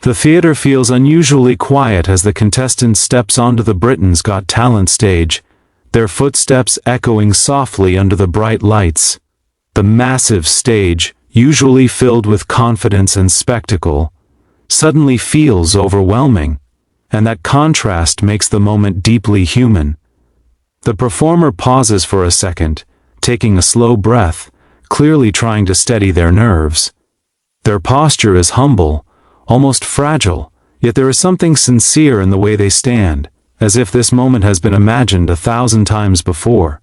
The theater feels unusually quiet as the contestant steps onto the Britain's Got Talent stage, their footsteps echoing softly under the bright lights. The massive stage, usually filled with confidence and spectacle, suddenly feels overwhelming, and that contrast makes the moment deeply human. The performer pauses for a second, taking a slow breath, clearly trying to steady their nerves. Their posture is humble, almost fragile, yet there is something sincere in the way they stand, as if this moment has been imagined 1,000 times before.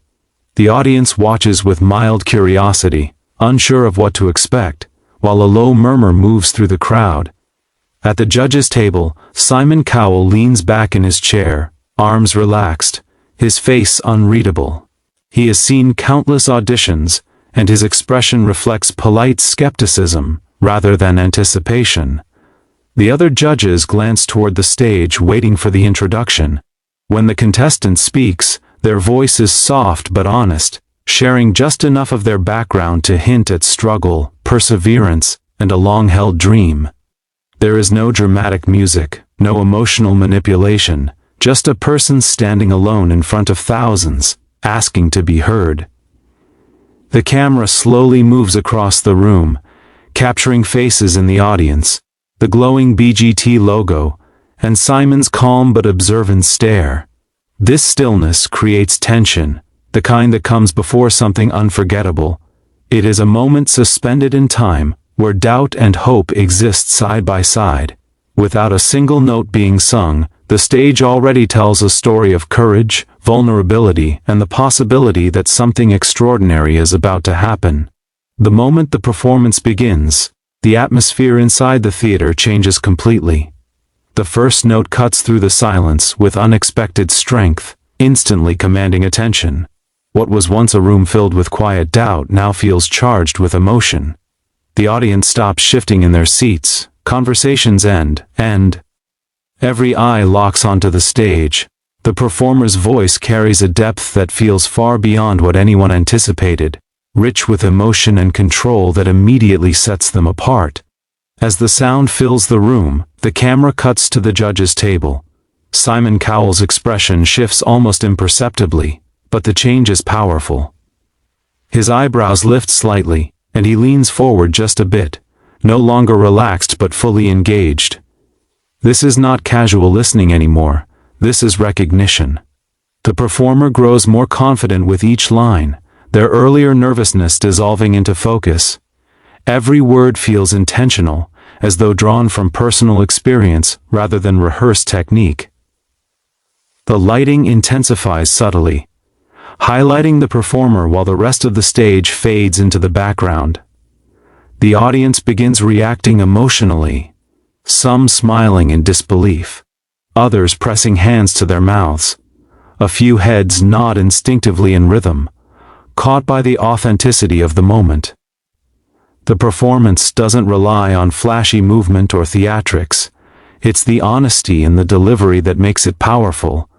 The audience watches with mild curiosity, unsure of what to expect, while a low murmur moves through the crowd. At the judges' table, Simon Cowell leans back in his chair, arms relaxed, his face unreadable. He has seen countless auditions, and his expression reflects polite skepticism rather than anticipation. The other judges glance toward the stage, waiting for the introduction. When the contestant speaks, their voice is soft but honest, sharing just enough of their background to hint at struggle, perseverance, and a long-held dream. There is no dramatic music, no emotional manipulation, just a person standing alone in front of thousands, asking to be heard. The camera slowly moves across the room, capturing faces in the audience, the glowing BGT logo, and Simon's calm but observant stare. This stillness creates tension, the kind that comes before something unforgettable. It is a moment suspended in time, where doubt and hope exist side by side. Without a single note being sung, the stage already tells a story of courage, vulnerability, and the possibility that something extraordinary is about to happen. The moment the performance begins, the atmosphere inside the theater changes completely. The first note cuts through the silence with unexpected strength, instantly commanding attention. What was once a room filled with quiet doubt now feels charged with emotion. The audience stops shifting in their seats, conversations end, and every eye locks onto the stage. The performer's voice carries a depth that feels far beyond what anyone anticipated, rich with emotion and control that immediately sets them apart. As the sound fills the room, the camera cuts to the judges' table. Simon Cowell's expression shifts almost imperceptibly, but the change is powerful. His eyebrows lift slightly, and he leans forward just a bit, no longer relaxed but fully engaged. This is not casual listening anymore, this is recognition. The performer grows more confident with each line, their earlier nervousness dissolving into focus. Every word feels intentional, as though drawn from personal experience rather than rehearsed technique. The lighting intensifies subtly, highlighting the performer while the rest of the stage fades into the background. The audience begins reacting emotionally, some smiling in disbelief, others pressing hands to their mouths. A few heads nod instinctively in rhythm, caught by the authenticity of the moment. The performance doesn't rely on flashy movement or theatrics. It's the honesty in the delivery that makes it powerful.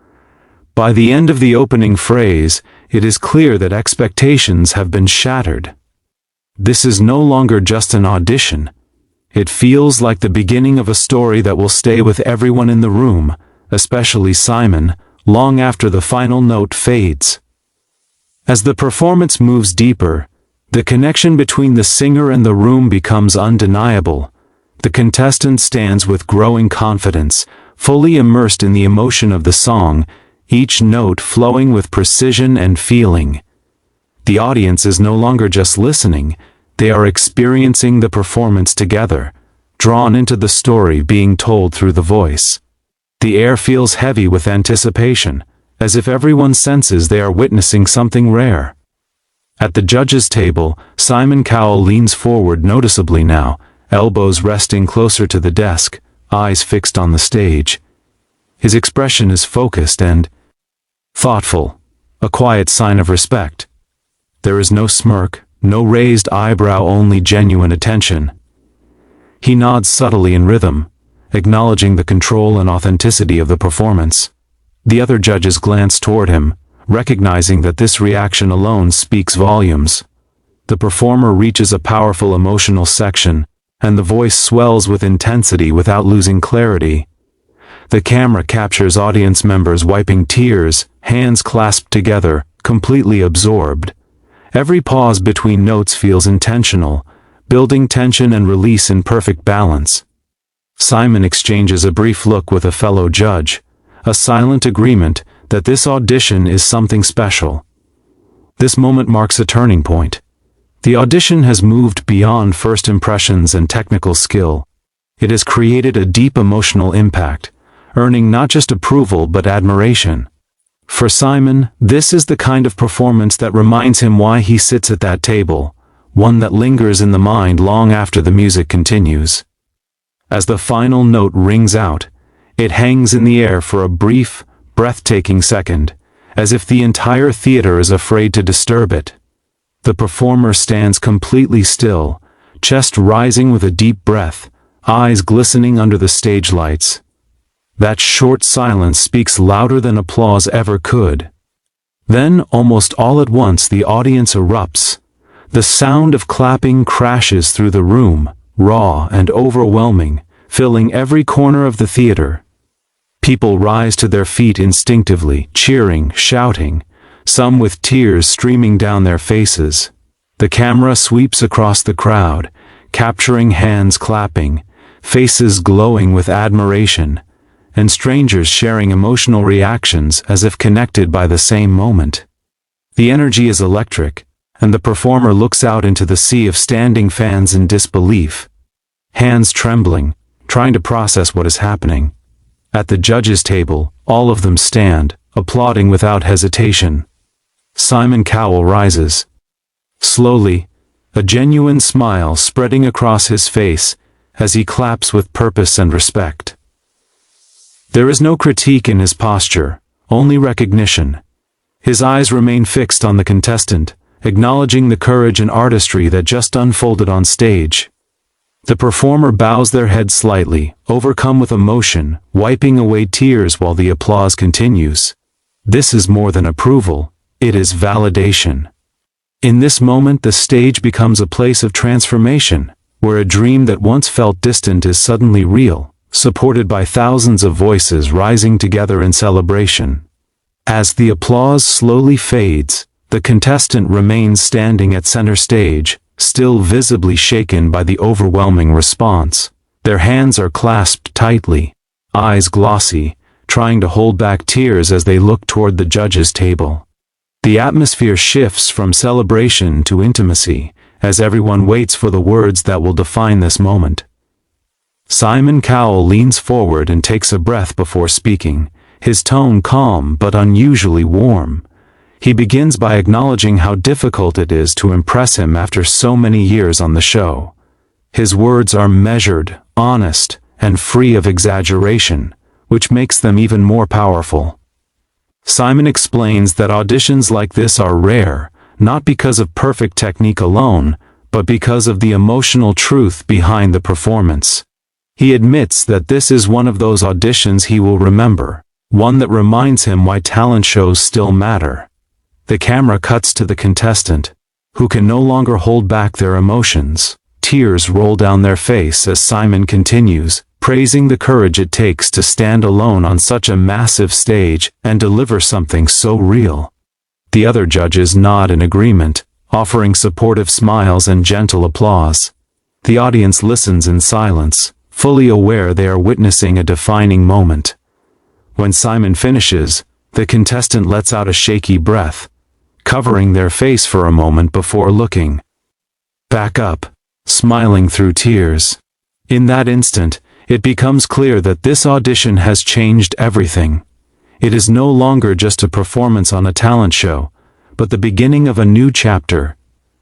By the end of the opening phrase, it is clear that expectations have been shattered. This is no longer just an audition. It feels like the beginning of a story that will stay with everyone in the room, especially Simon, long after the final note fades. As the performance moves deeper, the connection between the singer and the room becomes undeniable. The contestant stands with growing confidence, fully immersed in the emotion of the song, each note flowing with precision and feeling. The audience is no longer just listening, they are experiencing the performance together, drawn into the story being told through the voice. The air feels heavy with anticipation, as if everyone senses they are witnessing something rare. At the judges' table, Simon Cowell leans forward noticeably now, elbows resting closer to the desk, eyes fixed on the stage. His expression is focused and thoughtful, a quiet sign of respect. There is no smirk, no raised eyebrow, only genuine attention. He nods subtly in rhythm, acknowledging the control and authenticity of the performance. The other judges glance toward him, recognizing that this reaction alone speaks volumes. The performer reaches a powerful emotional section, and the voice swells with intensity without losing clarity. The camera captures audience members wiping tears, hands clasped together, completely absorbed. Every pause between notes feels intentional, building tension and release in perfect balance. Simon exchanges a brief look with a fellow judge, a silent agreement that this audition is something special. This moment marks a turning point. The audition has moved beyond first impressions and technical skill. It has created a deep emotional impact, earning not just approval but admiration. For Simon, this is the kind of performance that reminds him why he sits at that table, one that lingers in the mind long after the music continues. As the final note rings out, it hangs in the air for a brief, breathtaking second, as if the entire theater is afraid to disturb it. The performer stands completely still, chest rising with a deep breath, eyes glistening under the stage lights. That short silence speaks louder than applause ever could. Then, almost all at once, the audience erupts. The sound of clapping crashes through the room, raw and overwhelming, filling every corner of the theater. People rise to their feet instinctively, cheering, shouting, some with tears streaming down their faces. The camera sweeps across the crowd, capturing hands clapping, faces glowing with admiration, and strangers sharing emotional reactions as if connected by the same moment. The energy is electric, and the performer looks out into the sea of standing fans in disbelief, hands trembling, trying to process what is happening. At the judges' table, all of them stand, applauding without hesitation. Simon Cowell rises. Slowly, a genuine smile spreading across his face as he claps with purpose and respect. There is no critique in his posture, only recognition. His eyes remain fixed on the contestant, acknowledging the courage and artistry that just unfolded on stage. The performer bows their head slightly, overcome with emotion, wiping away tears while the applause continues. This is more than approval, it is validation. In this moment, the stage becomes a place of transformation, where a dream that once felt distant is suddenly real, supported by thousands of voices rising together in celebration. As the applause slowly fades, the contestant remains standing at center stage, still visibly shaken by the overwhelming response. Their hands are clasped tightly, eyes glossy, trying to hold back tears as they look toward the judges' table. The atmosphere shifts from celebration to intimacy, as everyone waits for the words that will define this moment. Simon Cowell leans forward and takes a breath before speaking, his tone calm but unusually warm. He begins by acknowledging how difficult it is to impress him after so many years on the show. His words are measured, honest, and free of exaggeration, which makes them even more powerful. Simon explains that auditions like this are rare, not because of perfect technique alone, but because of the emotional truth behind the performance. He admits that this is one of those auditions he will remember, one that reminds him why talent shows still matter. The camera cuts to the contestant, who can no longer hold back their emotions. Tears roll down their face as Simon continues, praising the courage it takes to stand alone on such a massive stage and deliver something so real. The other judges nod in agreement, offering supportive smiles and gentle applause. The audience listens in silence, fully aware they are witnessing a defining moment. When Simon finishes, the contestant lets out a shaky breath, covering their face for a moment before looking back up, smiling through tears. In that instant, it becomes clear that this audition has changed everything. It is no longer just a performance on a talent show, but the beginning of a new chapter,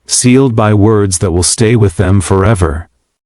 sealed by words that will stay with them forever.